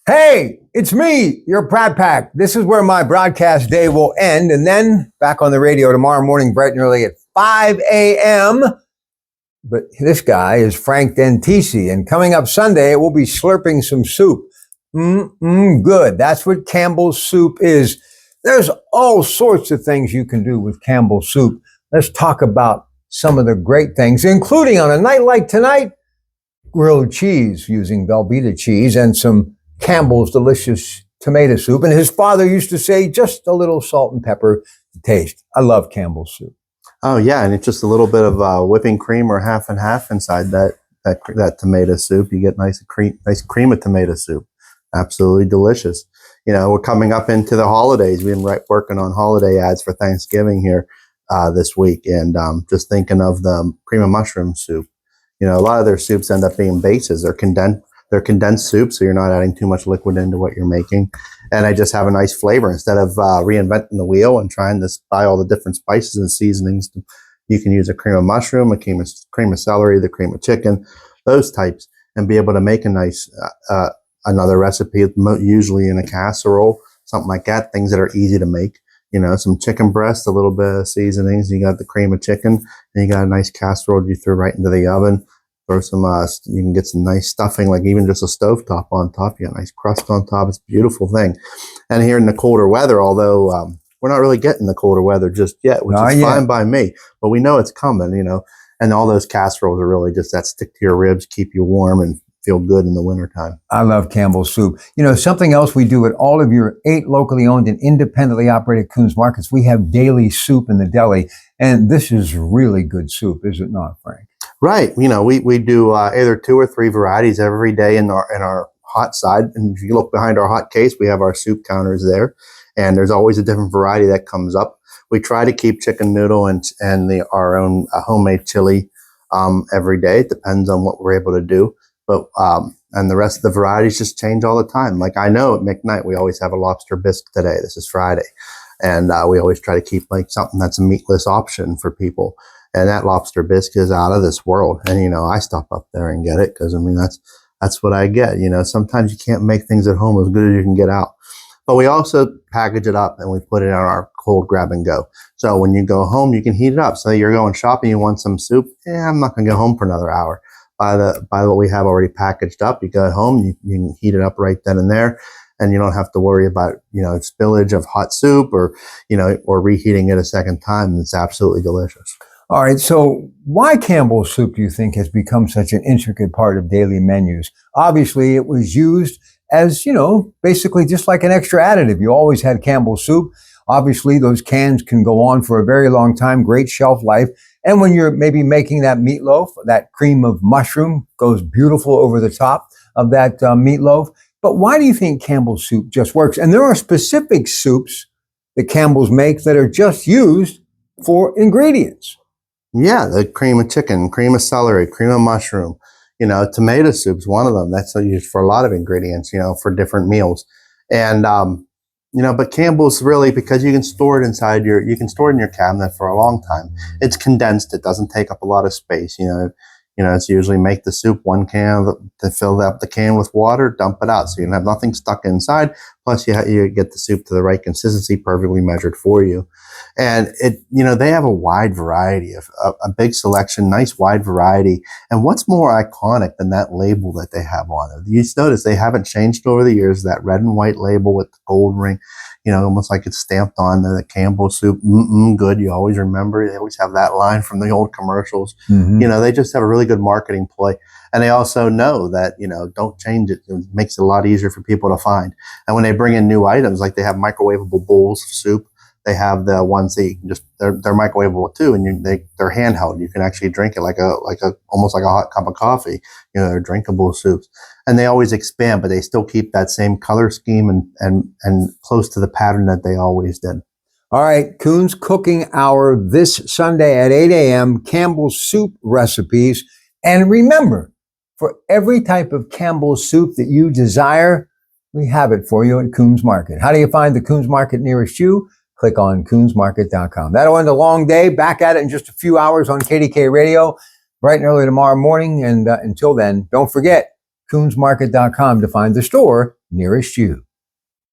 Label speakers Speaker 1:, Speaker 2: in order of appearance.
Speaker 1: Hey, it's me, your Pratt Pack. This is where my broadcast day will end, and then back on the radio tomorrow morning, bright and early at 5 a.m. But this guy is Frank Dentici, and coming up Sunday, we'll be slurping some soup. Good. That's what Campbell's soup is. There's all sorts of things you can do with Campbell's soup. Let's talk about some of the great things, including on a night like tonight, grilled cheese using Velveeta cheese and some Campbell's delicious tomato soup. And his father used to say, just a little salt and pepper to taste. I love Campbell's soup.
Speaker 2: Oh yeah, and it's just a little bit of whipping cream or half and half inside that tomato soup. You get nice cream of tomato soup. Absolutely delicious. You know, we're coming up into the holidays. We've been working on holiday ads for Thanksgiving here this week, and just thinking of the cream of mushroom soup. You know, a lot of their soups end up being bases. They're condensed soup, so you're not adding too much liquid into what you're making. And they just have a nice flavor. Instead of reinventing the wheel and trying to buy all the different spices and seasonings, you can use a cream of mushroom, a cream of celery, the cream of chicken, those types, and be able to make a nice, another recipe, usually in a casserole, something like that, things that are easy to make. You know, some chicken breast, a little bit of seasonings, you got the cream of chicken, and you got a nice casserole you throw right into the oven. Throw some, you can get some nice stuffing, like even just a stovetop on top. You got a nice crust on top. It's a beautiful thing. And here in the colder weather, although we're not really getting the colder weather just yet, which is fine by me, but we know it's coming, you know. And all those casseroles are really just that stick to your ribs, keep you warm and feel good in the wintertime.
Speaker 1: I love Campbell's soup. You know, something else we do at all of your 8 locally owned and independently operated Kuhn's markets, we have daily soup in the deli. And this is really good soup, is it not, Frank?
Speaker 2: Right. You know, we do either 2 or 3 varieties every day in our hot side. And if you look behind our hot case, we have our soup counters there. And there's always a different variety that comes up. We try to keep chicken noodle and our own homemade chili every day. It depends on what we're able to do. But and the rest of the varieties just change all the time. Like I know at McKnight, we always have a lobster bisque today. This is Friday. And we always try to keep like something that's a meatless option for people. And that lobster bisque is out of this world. And, you know, I stop up there and get it because, I mean, that's what I get. You know, sometimes you can't make things at home as good as you can get out. But we also package it up and we put it on our cold grab and go. So when you go home, you can heat it up. So you're going shopping, you want some soup. I'm not going to go home for another hour. By what we have already packaged up, you go home, you can heat it up right then and there. And you don't have to worry about, you know, spillage of hot soup or, you know, or reheating it a second time. It's absolutely delicious.
Speaker 1: All right, so why Campbell's soup, do you think, has become such an intricate part of daily menus? Obviously, it was used as, you know, basically just like an extra additive. You always had Campbell's soup. Obviously, those cans can go on for a very long time, great shelf life. And when you're maybe making that meatloaf, that cream of mushroom goes beautiful over the top of that meatloaf. But why do you think Campbell's soup just works? And there are specific soups that Campbell's make that are just used for ingredients.
Speaker 2: Yeah, the cream of chicken, cream of celery, cream of mushroom. You know, tomato soup's one of them. That's used for a lot of ingredients, you know, for different meals. And, you know, but Campbell's really, because you can store it you can store it in your cabinet for a long time. It's condensed. It doesn't take up a lot of space. You know, it's usually make the soup 1 can to fill up the can with water, dump it out. So you don't have nothing stuck inside. Plus you get the soup to the right consistency, perfectly measured for you. And you know, they have a wide variety of a big selection, nice wide variety. And what's more iconic than that label that they have on it? You notice they haven't changed over the years, that red and white label with the gold ring, you know, almost like it's stamped on the Campbell soup. Good. You always remember. They always have that line from the old commercials. You know, they just have a really good marketing ploy. And they also know that, you know, don't change it. It makes it a lot easier for people to find. And when they bring in new items, like they have microwavable bowls of soup, they have the ones that you can just, they're microwavable too. And they're handheld. You can actually drink it almost like a hot cup of coffee. You know, they're drinkable soups. And they always expand, but they still keep that same color scheme and close to the pattern that they always did.
Speaker 1: All right, Kuhn's Cooking Hour this Sunday at 8 a.m., Campbell's soup recipes. And remember, for every type of Campbell's soup that you desire, we have it for you at Kuhn's Market. How do you find the Kuhn's Market nearest you? Click on kuhnsmarket.com. That'll end a long day. Back at it in just a few hours on KDK Radio, bright and early tomorrow morning. And until then, don't forget, kuhnsmarket.com to find the store nearest you.